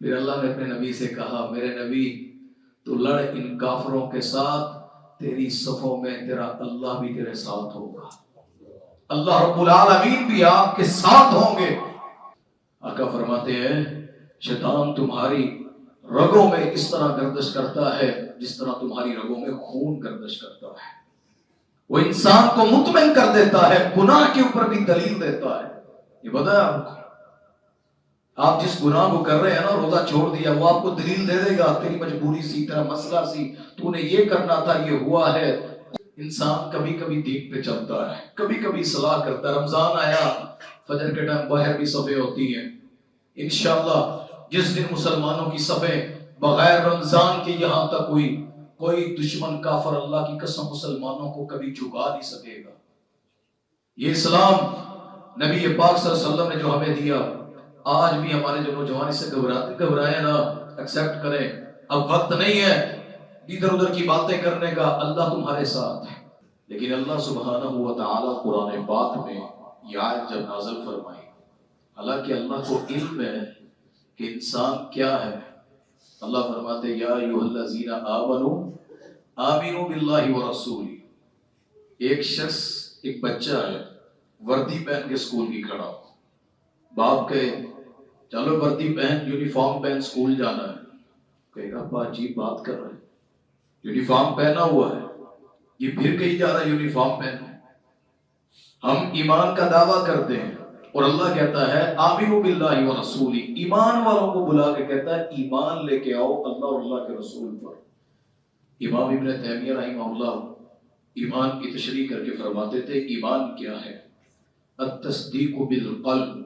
پھر اللہ نے اپنے نبی سے کہا میرے نبی تو لڑ ان کافروں کے ساتھ، تیری صفوں میں تیرا اللہ بھی تیرے ساتھ ہوگا، اللہ رب العالمین بھی آپ کے ساتھ ہوں گے۔ آقا فرماتے ہیں شیطان تمہاری رگوں میں اس طرح گردش کرتا ہے جس طرح تمہاری رگوں میں خون گردش کرتا ہے، وہ انسان کو مطمئن کر دیتا ہے، گناہ کے اوپر بھی دلیل دیتا ہے۔ یہ پتہ ہے آپ کو، آپ جس گناہ کو کر رہے ہیں نا، روزہ چھوڑ دیا، وہ آپ کو دلیل دے دے گا، تیری مجبوری سی، تیرا مسئلہ سی، تو نے یہ کرنا تھا، یہ ہوا ہے۔ انسان کبھی کبھی دین پہ چلتا ہے، کبھی کبھی صلاح کرتا ہے۔ رمضان آیا، فجر کے ٹائم باہر بھی صفیں ہوتی ہیں، انشاءاللہ جس دن مسلمانوں کی صفیں بغیر رمضان کے یہاں تک ہوئی، کوئی دشمن کافر اللہ کی قسم مسلمانوں کو کبھی جھکا نہیں سکے گا۔ یہ اسلام نبی پاک صلی اللہ علیہ وسلم نے جو ہمیں دیا، آج بھی ہمارے جو نوجوان اس سے گھبرائے نا، ایکسپٹ کریں۔ اب وقت نہیں ہے ادھر ادھر کی باتیں کرنے کا، اللہ تمہارے ساتھ ہے۔ لیکن اللہ سبحانہ و تعالی قرآن پاک میں یہ آیت جب نازل فرمائی، حالانکہ اللہ کو علم ہے کہ انسان کیا ہے، اللہ فرماتے یا ایھا الذین آمنوا آمنوا باللہ ورسولہ۔ ایک شخص، ایک بچہ ہے، وردی پہن کے اسکول کی کھڑا ہو، باپ کہے چلو وردی پہن، یونیفارم پہن اسکول جانا ہے، کہے گا ابا عجیب بات کر رہے ہیں، یونیفارم پہنا ہوا ہے، یہ پھر کہیں جا رہا ہے یونیفارم پہنو۔ ہم ایمان کا دعویٰ کرتے ہیں اور اللہ کہتا ہے آمنوا باللہ ورسولہ، ایمان والوں کو بلا کے کہتا ہے ایمان لے کے آؤ اللہ اور اللہ کے رسول پر۔ امام ابن تیمیہ رحمہ اللہ ایمان کی تشریح کر کے فرماتے تھے ایمان کیا ہے؟ التصدیق بالقلب،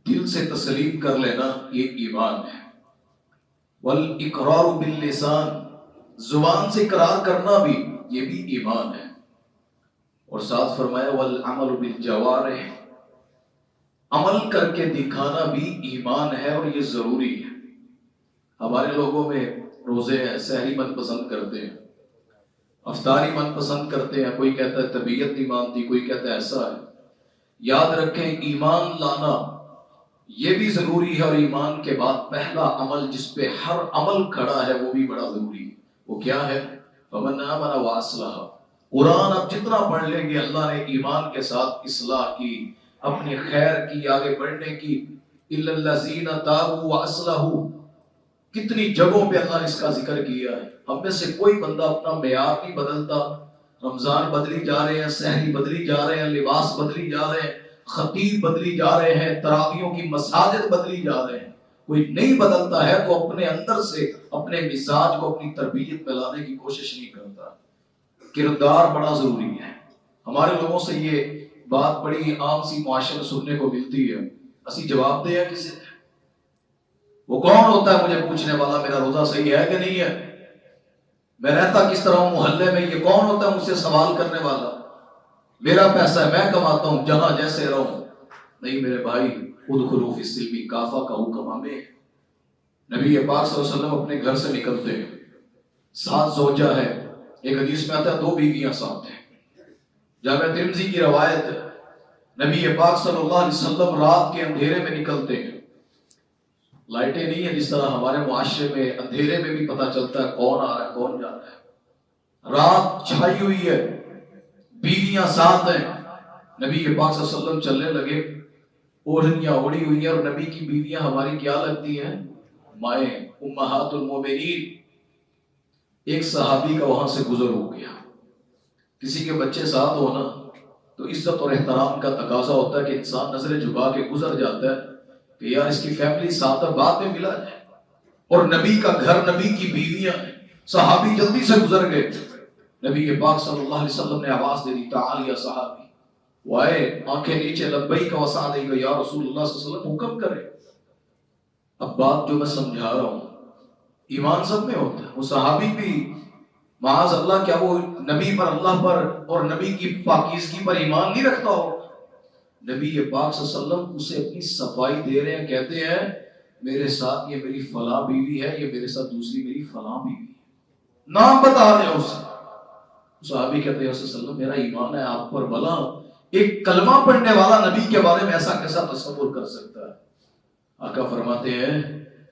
دل سے تسلیم کر لینا، یہ ایمان ہے۔ والاقرار باللسان، زبان سے اقرار کرنا بھی، یہ بھی ایمان ہے۔ اور ساتھ فرمایا والعمل بالجوارح، عمل کر کے دکھانا بھی ایمان ہے اور یہ ضروری ہے۔ ہمارے لوگوں میں روزے ہیں، سحری من پسند کرتے ہیں، افطاری من پسند کرتے ہیں، کوئی کہتا ہے طبیعت نہیں مانتی، کوئی کہتا ہے ایسا ہے۔ یاد رکھیں ایمان لانا یہ بھی ضروری ہے، اور ایمان کے بعد پہلا عمل جس پہ ہر عمل کھڑا ہے وہ بھی بڑا ضروری ہے۔ وہ کیا ہے؟ فمن آمن واصلح۔ قرآن اب جتنا پڑھ لیں گے اللہ نے ایمان کے ساتھ اصلاح کی، اپنی خیر کی، آگے بڑھنے کی۔ الا الذین تابوا واصلحوا، کتنی جگہوں پہ اللہ نے اس کا ذکر کیا ہے۔ ہم میں سے کوئی بندہ اپنا معیار نہیں بدلتا، رمضان بدلی جا رہے ہیں، سحری بدلی جا رہے ہیں، لباس بدلی جا رہے ہیں، خطیب بدلی جا رہے ہیں، تراویحوں کی مساجد بدلی جا رہے ہیں، کوئی نہیں بدلتا ہے تو اپنے اندر سے اپنے مزاج کو، اپنی تربیت میں لانے کی کوشش نہیں کرتا۔ کردار بڑا ضروری ہے۔ ہمارے لوگوں سے یہ بات بڑی عام سی معاشرے میں سننے کو ملتی ہے، اسی جواب دے کسی نے، وہ کون ہوتا ہے مجھے پوچھنے والا میرا روزہ صحیح ہے کہ نہیں ہے، میں رہتا کس طرح ہوں محلے میں، یہ کون ہوتا ہے مجھ سے سوال کرنے والا، میرا پیسہ ہے میں کماتا ہوں جہاں جیسے رہوں۔ نہیں میرے بھائی، ادخلوا فی السلم کافہ کا حکم ہمیں۔ نبی پاک صلی اللہ علیہ وسلم اپنے گھر سے نکلتے ہیں، 7 زوجہ ہے، ایک حدیث میں آتا ہے 2 بیویاں ساتھ ہیں۔ جامع ترمذی کی روایت ہے، نبی پاک صلی اللہ علیہ وسلم رات کے اندھیرے میں نکلتے ہیں، لائٹیں نہیں ہیں جس طرح ہمارے معاشرے میں، اندھیرے میں بھی پتہ چلتا ہے کون آ رہا ہے کون جا رہا ہے۔ رات چھائی ہوئی ہے، بیویاں ساتھ ہیں، نبی پاک صلی اللہ علیہ وسلم چلنے لگے، اوڑھنیاں اوڑھی ہوئی ہیں، اور نبی کی بیویاں ہماری کیا لگتی ہیں؟ مائیں، امہات المومنین۔ ایک صحابی کا وہاں سے گزر ہو گیا، کسی کے بچے ساتھ ہونا تو عزت اور احترام کا تقاضا ہوتا ہے کہ انسان نظریں جھکا کے گزر جاتا ہے کہ یار اس کی فیملی ساتھ ہے، بعد میں ملا جائے، اور نبی کا گھر، نبی کی بیویاں، صحابی جلدی سے گزر گئے۔ نبی پاک صلی اللہ علیہ وسلم نے آواز دے دی تعال یا صحابی، وہ آئے، آنکھیں نیچے، لبیک و سعدیک یا رسول اللہ صلی اللہ علیہ وسلم، حکم کرے۔ اب بات جو میں سمجھا رہا ہوں، ایمان سب میں ہوتا ہے۔ وہ صحابی بھی معاذ اللہ، کیا وہ نبی پر، اللہ پر اور نبی کی پاکیزگی پر ایمان نہیں رکھتا ہو؟ نبی پاک صلی اللہ علیہ وسلم اسے اپنی صفائی دے رہے ہیں، کہتے ہیں میرے ساتھ یہ میری فلاں بیوی ہے، یہ میرے ساتھ دوسری میری فلاں بیوی ہے، نام بتا دیں اسے۔ صحابی کہتے ہیں صلی اللہ علیہ وسلم میرا ایمان ہے آپ پر، بھلا ایک کلمہ پڑھنے والا نبی کے بارے میں ایسا کیسا تصور کر سکتا ہے؟ آقا فرماتے ہیں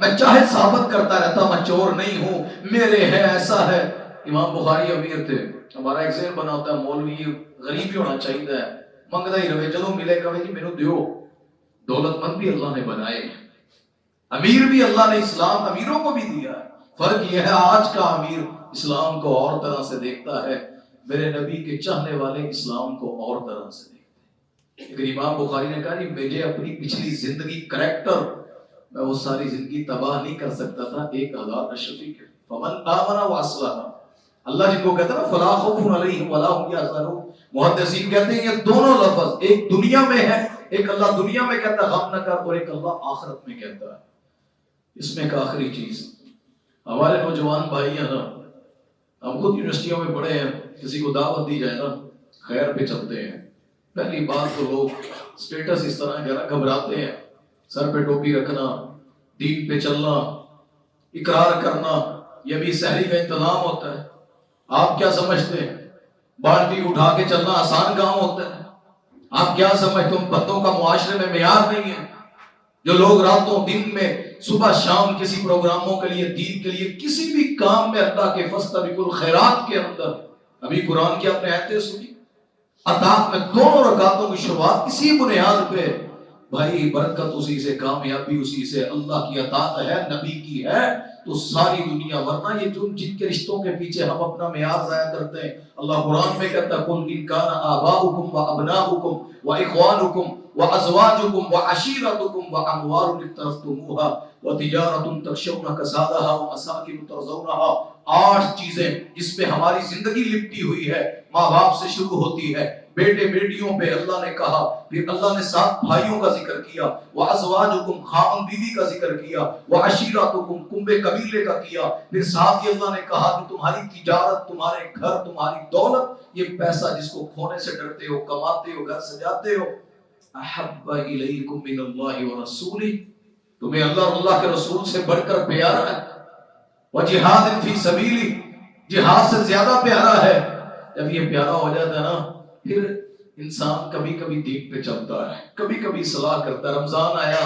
میں چاہے ثابت کرتا رہتا میں چور نہیں ہوں، میرے ہے ایسا ہے۔ امام بخاری امیر تھے، ہمارا ایک ذہن بنا ہوتا ہے مولوی غریب ہی ہونا چاہیے، منگتا ہی رہے، چلو ملے گا جی میرے دیو۔ دولت مند بھی اللہ نے بنائے، امیر بھی اللہ نے اسلام امیروں کو بھی دیا ہے۔ فرق یہ ہے آج کا امیر اسلام کو اور طرح سے دیکھتا ہے، میرے نبی کے چاہنے والے اسلام کو اور طرح سے دیکھتے ہیں۔ لیکن امام بخاری نے کہا جی مجھے اپنی پچھلی زندگی کریکٹر، میں وہ ساری زندگی تباہ نہیں کر سکتا تھا، 1000 اشرفی کے فمن آمن واصلح، اللہ جن کو کہتا ہے نا فلا خوف علیہم ولا هم یحزنون، محدثین کہتے ہیں یہ دونوں لفظ ایک دنیا میں ہے، ایک اللہ دنیا میں کہتا ہے غم نہ کر، اور ایک اللہ آخرت میں کہتا ہے۔ اس میں ایک آخری چیز، ہمارے نوجوان بھائی ہیں نا، ہم خود یونیورسٹیوں میں پڑھے ہیں، کسی کو دعوت دی جائے نا خیر پہ چلتے ہیں۔ پہلی بات تو لوگ سٹیٹس اس طرح کا گھبراتے ہیں، سر پہ ٹوپی رکھنا، دین پہ چلنا، اقرار کرنا، یہ بھی سحری کا انتظام ہوتا ہے۔ آپ کیا سمجھتے ہیں بالٹی اٹھا کے چلنا آسان کام ہوتا ہے؟ آپ کیا سمجھتے ہیں بندوں کا معاشرے میں معیار نہیں ہے؟ جو لوگ راتوں دن میں صبح شام کسی پروگراموں کے لیے، دین کے لیے، کسی بھی کام میں اللہ کے فاستبقوا الخیرات کے اندر، ابھی قرآن کی آپ نے آیتیں سنی، عطاء میں دونوں رکعتوں کی شروعات اسی بنیاد پہ، بھائی برکت اسی سے، کامیابی اسی سے، اللہ کی عطاء ہے، نبی کی ہے تو ساری دنیا، ورنہ یہ جن کے رشتوں کے پیچھے ہم اپنا معیار ضائع کرتے ہیں۔ اللہ قرآن میں کہتا ہے قل ان کان آباؤکم وابناؤکم واخوانکم وازواجکم وعشیرتکم واموال اقترفتموها وتجارۃ تخشون کسادها ومساکن ترضونها، 8 چیزیں جس پہ ہماری زندگی لپٹی ہوئی ہے، ماں باپ سے شروع ہوتی ہے، بیٹے بیٹیوں پہ اللہ نے کہا، پھر اللہ نے 7 بھائیوں کا ذکر کیا، وازواجکم خاون بیوی کا ذکر کیا، وعشیرتکم کنبے قبیلے کا کیا، پھر ساتھ ہی اللہ نے کہا کہ تمہاری تجارت، تمہارے گھر، تمہاری دولت، یہ پیسہ جس کو کھونے سے ڈرتے ہو، کماتے ہو، گھر سجاتے ہو، احب الیکم من اللہ ورسولہ، تمہیں اللہ اور اللہ کے رسول سے بڑھ کر پیارا ہے، وجہاد فی سبیلہ، جہاد سے زیادہ پیارا ہے۔ جب یہ پیارا ہو جاتا ہے نا، پھر انسان کبھی کبھی دین پہ چلتا ہے، کبھی کبھی صلاح کرتا ہے۔ رمضان آیا،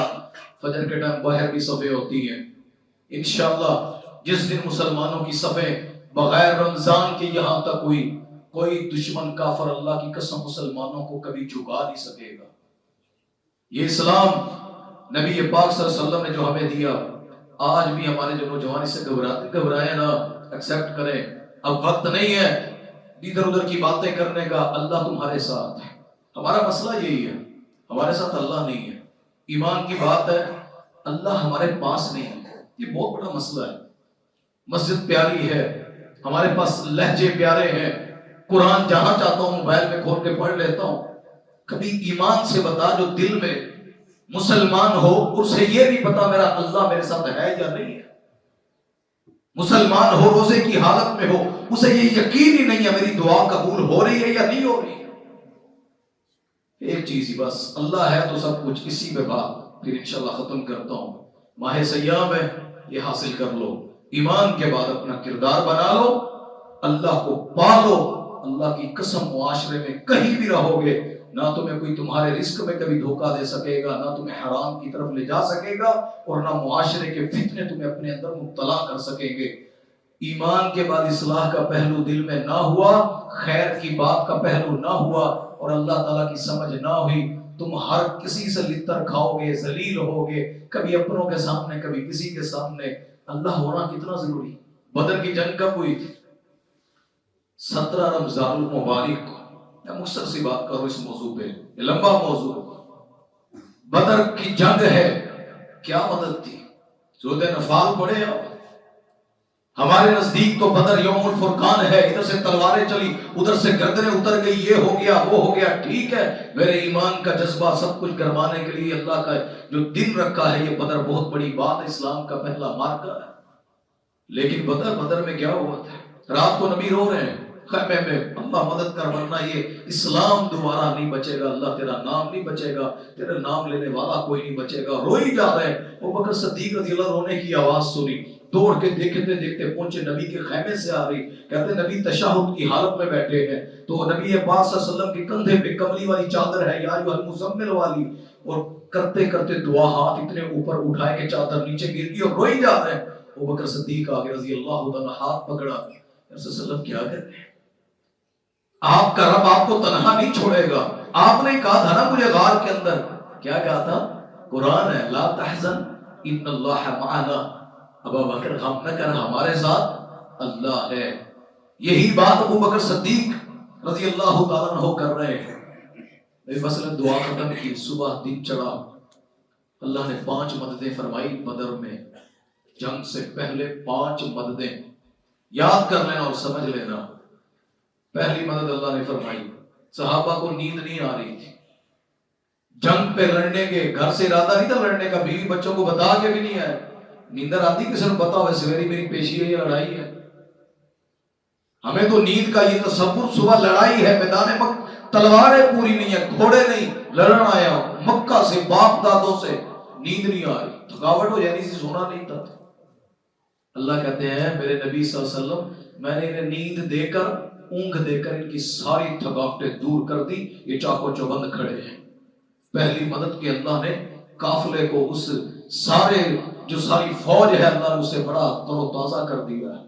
فجر کے ٹائم باہر بھی صفیں ہوتی ہیں، انشاءاللہ جس دن مسلمانوں کی صفیں بغیر رمضان کے یہاں تک ہوئی، کوئی دشمن کافر اللہ کی قسم مسلمانوں کو کبھی جھکا نہیں سکے گا۔ یہ اسلام نبی پاک صلی اللہ علیہ وسلم نے جو ہمیں دیا، آج بھی ہمارے جو نوجوان اس سے گھبرائے نا، ایکسپٹ کریں، اب وقت نہیں ہے ادھر ادھر کی باتیں کرنے کا، اللہ تمہارے ساتھ ہے۔ ہمارا مسئلہ یہی ہے، ہمارے ساتھ اللہ نہیں ہے۔ ایمان کی بات ہے، اللہ ہمارے پاس نہیں ہے، یہ بہت بڑا مسئلہ ہے۔ مسجد پیاری ہے، ہمارے پاس لہجے پیارے ہیں، قرآن جہاں چاہتا ہوں موبائل میں کھول کے پڑھ لیتا ہوں، کبھی ایمان سے بتا جو دل میں مسلمان ہو اسے یہ نہیں پتا میرا اللہ میرے ساتھ ہے یا نہیں ہے۔ مسلمان ہو روزے کی حالت میں ہو، اسے یہ یقین ہی نہیں ہے میری دعا قبول ہو رہی ہے یا نہیں ہو رہی ہے۔ ایک چیز ہی بس، اللہ ہے تو سب کچھ، اسی پہ بات پھر انشاءاللہ ختم کرتا ہوں۔ ماہ سیام ہے، یہ حاصل کر لو، ایمان کے بعد اپنا کردار بنا لو، اللہ کو پالو، اللہ کی قسم معاشرے میں کہیں بھی رہو گے، نہ تمہیں کوئی تمہارے رزق میں کبھی دھوکہ دے سکے گا، نہ تمہیں حرام کی طرف لے جا سکے گا، اور نہ معاشرے کے فتنے تمہیں اپنے اندر مبتلا کر سکیں گے۔ ایمان کے بعد اصلاح کا پہلو دل میں نہ ہوا، خیر کی بات کا پہلو نہ ہوا، اور اللہ تعالیٰ کی سمجھ نہ ہوئی، تم ہر کسی سے لطر کھاؤ گے، ذلیل ہوگے، کبھی اپنوں کے سامنے کبھی کسی کے سامنے۔ اللہ ہونا کتنا ضروری۔ بدر کی جنگ کب ہوئی تھی؟ 17 رمضان المبارک کو۔ میں مختصر سی بات کروں اس موضوع پہ، یہ لمبا موضوع۔ بدر کی جنگ ہے، کیا مدد تھی؟ سورۃ انفال پڑھے آپ؟ ہمارے نزدیک تو بدر یوم الفرقان ہے، ادھر سے تلواریں چلی، ادھر سے گردنیں اتر گئی، یہ ہو گیا وہ ہو گیا، ٹھیک ہے، میرے ایمان کا جذبہ سب کچھ گرمانے کے لیے اللہ کا جو دن رکھا ہے، یہ بدر بہت بڑی بات ہے، اسلام کا پہلا مارکا ہے۔ لیکن بدر میں کیا ہوا تھا؟ رات کو نبی رو رہے ہیں خیمے میں، اللہ مدد کر ورنہ یہ اسلام دوبارہ نہیں بچے گا، اللہ تیرا نام نہیں بچے گا، تیرا نام لینے والا کوئی نہیں بچے گا۔ رو ہی جا رہے ہیں، ابوبکر صدیق رضی اللہ رونے کی آواز سنی، دوڑ کے دیکھتے دیکھتے پہنچے، نبی کے خیمے سے آ رہی، کہتے نبی تشہد کی حالت میں بیٹھے ہیں، تو نبی پاک صلی اللہ علیہ وسلم کے کندھے پہ کملی والی چادر ہے، یا ایھا المزمل والی، اور کرتے کرتے دعا ہاتھ اتنے اوپر اٹھائے کہ چادر نیچے گر گئی اور روئی جا رہے ہیں. ابو بکر صدیق آگے رضی اللہ تعالیٰ ہاتھ پکڑا, رسول صلی اللہ علیہ وسلم کیا کر رہے ہیں؟ آپ کا رب آپ کو تنہا نہیں چھوڑے گا. آپ نے کہا تھا نا مجھے غار کے اندر, کیا کہا تھا؟ قرآن ہے, لا تحزن ان اللہ معنا. ابو بکر غم نہ کر, ہمارے ساتھ اللہ ہے. یہی بات ابو بکر صدیق رضی اللہ تعالیٰ عنہ کر رہے ہیں. مثلا دعا ختم کی, صبح دن چڑھا, اللہ نے 5 مددیں فرمائی بدر میں. جنگ سے پہلے 5 مددیں یاد کر لینا اور سمجھ لینا. پہلی مدد اللہ نے فرمائی, صحابہ کو نیند نہیں آ رہی تھی, جنگ پہ لڑنے کے گھر سے ارادہ نہیں تھا لڑنے کا, بیوی بچوں کو بتا کے بھی نہیں آئے. نیندر آتی کسی نے پتا ہو سویری میری پیشی ہے یا لڑائی ہے؟ ہمیں تو نیند کا یہ تصور, صبح لڑائی ہے میدان تلواریں پوری نہیں ہے, گھوڑے نہیں, لڑن آیا مکہ سے باپ دادوں سے, نیند نہیں آ رہی, تھکاوٹ ہو جانی سی, سونا نہیں تھا. اللہ کہتے ہیں میرے نبی صلی اللہ علیہ وسلم میں نے انہیں نیند دے کر, اونگ دے کر ان کی ساری تھکاوٹیں دور کر دی. یہ چاقو چوبند کھڑے ہیں. پہلی مدد کی اللہ نے قافلے کو, اس سارے جو ساری فوج ہے اللہ نے اسے بڑا تر و تازہ کر دیا ہے.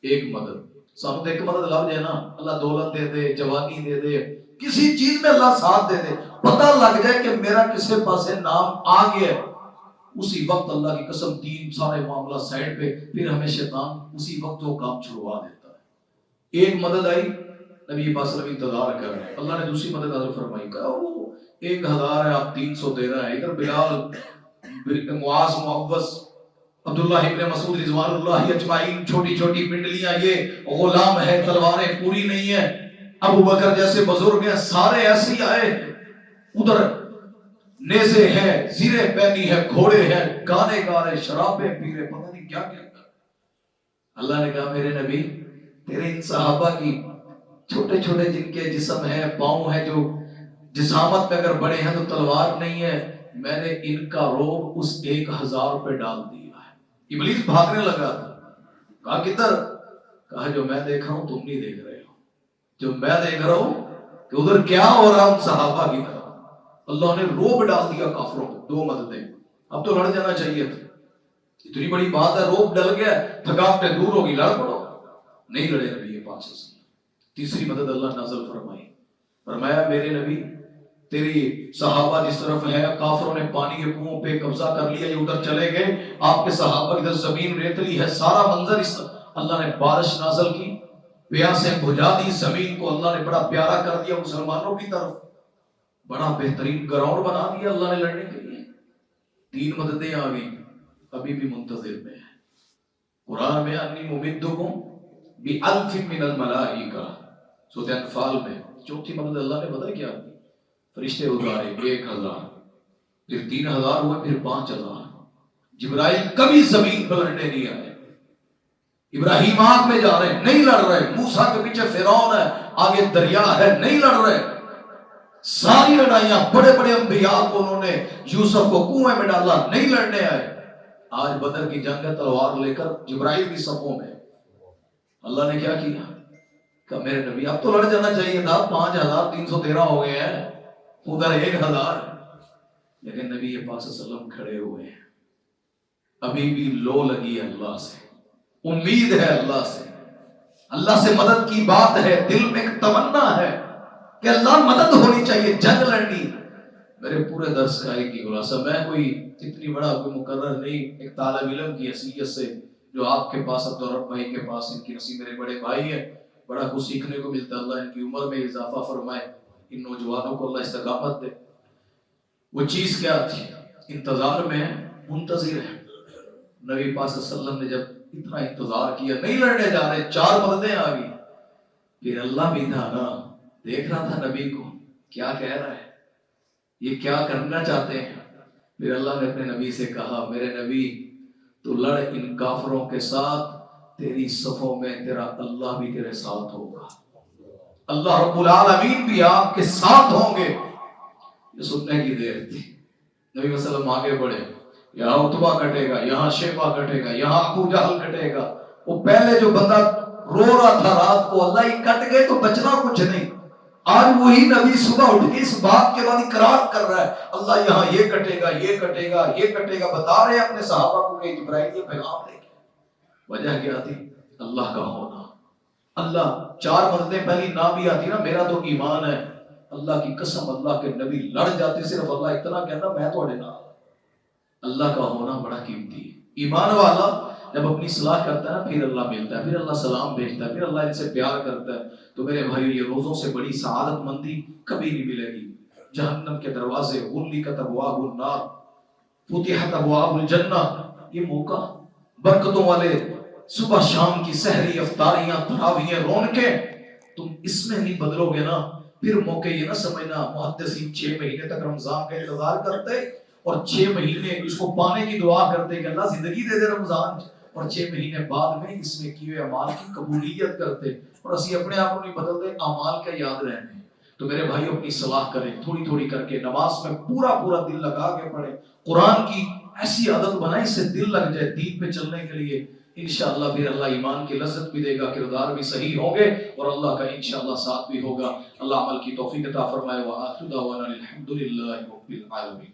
ایک مدد سامنے ایک مدد لگ جائے نا, اللہ دولت دے دے, جوانی دے دے, کسی چیز میں اللہ ساتھ دے دے, پتہ لگ جائے کہ میرا کسی پاسے نام آ گیا, اسی وقت اللہ کی قسم دین سارے معاملہ سائڈ پہ, پھر ہمیں شیطان اسی وقت وہ کام چھڑوا دیتا ہے. ایک مدد آئی, نبی پاک صلی اللہ علیہ وسلم انتظار کر رہے ہیں, اللہ نے دوسری مدد نازل فرمائی, کہا وہ 1000 ہے آپ 300 دے رہے ہیں. ادھر بلال, معاذ, معوذ, عبداللہ ابن مسعود رضوان اللہ اجمعین, چھوٹی چھوٹی پنڈلیاں, یہ غلام ہے, تلواریں پوری نہیں ہیں. ابو بکر جیسے بزرگ ہیں, سارے ایسے ہی آئے. ادھر نیزے ہیں, زیرے پہنی ہے, گھوڑے ہیں, گانے گا رہے, شرابیں پی رہے, پتہ نہیں کیا کیا کر. اللہ نے کہا میرے نبی تیرے ان صحابہ کی چھوٹے چھوٹے جن کے جسم ہے, پاؤں ہے, جو جسامت پہ اگر بڑے ہیں تو تلوار نہیں ہے, میں نے ان کا روب اس 1000 پہ ڈال دیا ہے. ابلیس بھاگنے لگا تھا, کہا کدھر؟ کہا جو میں دیکھ رہا ہوں تم نہیں دیکھ رہے ہو, جو میں دیکھ رہا ہوں کہ ادھر کیا ہو رہا ہوں صحابہ کی طرح. اللہ نے روب ڈال دیا کافروں کو. 2 مددیں, اب تو لڑ جانا چاہیے تھا, اتنی بڑی بات ہے, روب ڈل گیا, تھکاوٹیں دور ہوگی, لڑ پڑو. نہیں لڑے نبی پاک صلی اللہ علیہ وسلم. تیسری مدد اللہ نازل فرمائی, فرمایا میرے نبی تیری صحابہ جس طرف ہے, کافروں نے پانی کے کنویں پہ قبضہ کر لیا, یہ ادھر چلے گئے, آپ کے صحابہ ادھر زمین ریتلی ہے, سارا منظر اس اللہ نے بارش نازل کی, پیاسیں بجھا دی, زمین کو اللہ نے بڑا پیارا کر دیا مسلمانوں کی طرف, بڑا بہترین گراؤنڈ بنا دیا اللہ نے لڑنے کے لیے. 3 مددیں آ گئی, ابھی بھی منتظر میں ہے. قرآن میں انی ممدکم بِأَلْفٍ مِّنَ الْمَلَائِکَةِ, سورۃ انفال میں چوتھی مدد اللہ نے پتہ کیا, فرشتے اتارے 1000, پھر 3000 ہوئے, پھر 5000. جبرائیل کبھی زمین پر لڑنے نہیں آئے. ابراہیم آگ میں جا رہے ہیں, نہیں لڑ رہے. موسیٰ کے پیچھے فرعون ہے, آگے دریا ہے, نہیں لڑ رہے. ساری لڑائیاں, بڑے بڑے انبیاء کو انہوں نے, یوسف کو کنویں میں ڈالا, نہیں لڑنے آئے. آج بدر کی جنگ ہے, تلوار لے کر جبرائیل کی صفوں میں. اللہ نے کیا کیا کہ میرے نبی اب تو لڑ جانا چاہیے تھا, 5313 ہو گئے ہیں, ادھر 1000. لیکن نبی پاک صلی اللہ علیہ وسلم کھڑے ہوئے ہیں, ابھی بھی لو لگی ہے اللہ سے, امید ہے اللہ سے, اللہ سے مدد کی بات ہے, دل میں ایک تمنا ہے کہ اللہ مدد ہونی چاہیے, جنگ لڑنی. میرے پورے درس کا ایک ہی خلاصہ, میں کوئی اتنی بڑا کوئی مقرر نہیں, ایک طالب علم کی حیثیت سے جو آپ کے پاس, عبدالرب بھائی کے پاس, ان کی نصیب میرے بڑے بھائی ہیں, بڑا کچھ سیکھنے کو ملتا. اللہ ان کی عمر میں اضافہ فرمائے, ان نوجوانوں کو اللہ استقامت دے. وہ چیز کیا تھی؟ انتظار میں منتظر ہے. نبی پاک صلی اللہ علیہ وسلم نے جب اتنا انتظار کیا, نہیں لڑنے جا رہے, 4 مددیں آ گئی. پھر اللہ بھی تھا نا, دیکھ رہا تھا نبی کو کیا کہہ رہا ہے, یہ کیا کرنا چاہتے ہیں. پھر اللہ نے اپنے نبی سے کہا میرے نبی تو لڑ ان کافروں کے ساتھ, تیری صفوں میں تیرا اللہ بھی تیرے ساتھ ہوگا, اللہ رب العالمین بھی آپ کے ساتھ ہوں گے. یہ سننے کی دیر تھی. نبی صلی اللہ علیہ وسلم آگے بڑھے, یہاں عتبہ کٹے گا, یہاں شیبہ کٹے گا, یہاں ابو جہل کٹے گا. وہ پہلے جو بندہ رو رہا تھا رات کو, اللہ ہی کٹ گئے تو بچنا کچھ نہیں. آج وہی نبی صبح اٹھ کے اس بات کے بعد اقرار کر رہا ہے اللہ یہاں یہ کٹے گا یہ کٹے گا یہ کٹے گا، بتا رہے ہیں اپنے صحابہ کو کہ جبرائیل یہ پیغام لے کے۔ وجہ کیا تھی؟ اللہ کا ہونا۔ اللہ چار مرتبہ پہلی نہ بھی آتی نا میرا تو ایمان ہے، اللہ کی قسم اللہ کے نبی لڑ جاتے، صرف اللہ اتنا کہتا میں تھوڑے نال۔ اللہ کا ہونا بڑا قیمتی ہے۔ ایمان والا جب اپنی صلاح کرتا ہے نا پھر اللہ ملتا ہے، پھر اللہ سلام بھیجتا ہے، پھر اللہ ان سے پیار کرتا ہے۔ تو میرے بھائیو یہ روزوں سے بڑی سعادت مندی کبھی نہیں ملے گی۔ جہنم کے دروازے غلقت ابواب النار فتحت ابواب الجنہ، یہ موقع برکتوں والے صبح شام کی سحری افطاریاں تراویحیں رونقیں، تم اس میں نہیں بدلو گے نا پھر موقع یہ نہ سمجھنا محدثین 6 مہینے تک رمضان کا انتظار کرتے اور 6 مہینے اس کو پانے کی دعا کرتے کہ اللہ زندگی دے دے رمضان، اور 6 مہینے بعد میں اس میں کیے اعمال کی قبولیت کرتے، اور اسی اپنے آپ کو نہیں بدلتے، اعمال کا یاد رہنے۔ تو میرے بھائیو اپنی صلاح کریں، تھوڑی تھوڑی کر کے نماز میں پورا پورا دل لگا کے پڑھیں، قرآن کی ایسی عادت بنائیں اس سے دل لگ جائے دین پہ چلنے کے لیے، انشاءاللہ پھر اللہ ایمان کی لذت بھی دے گا، کردار بھی صحیح ہوں گے اور اللہ کا انشاءاللہ ساتھ بھی ہوگا۔ اللہ عمل کی توفیق عطا فرمائے۔ وآخر دعوانا الحمدللہ رب العالمین۔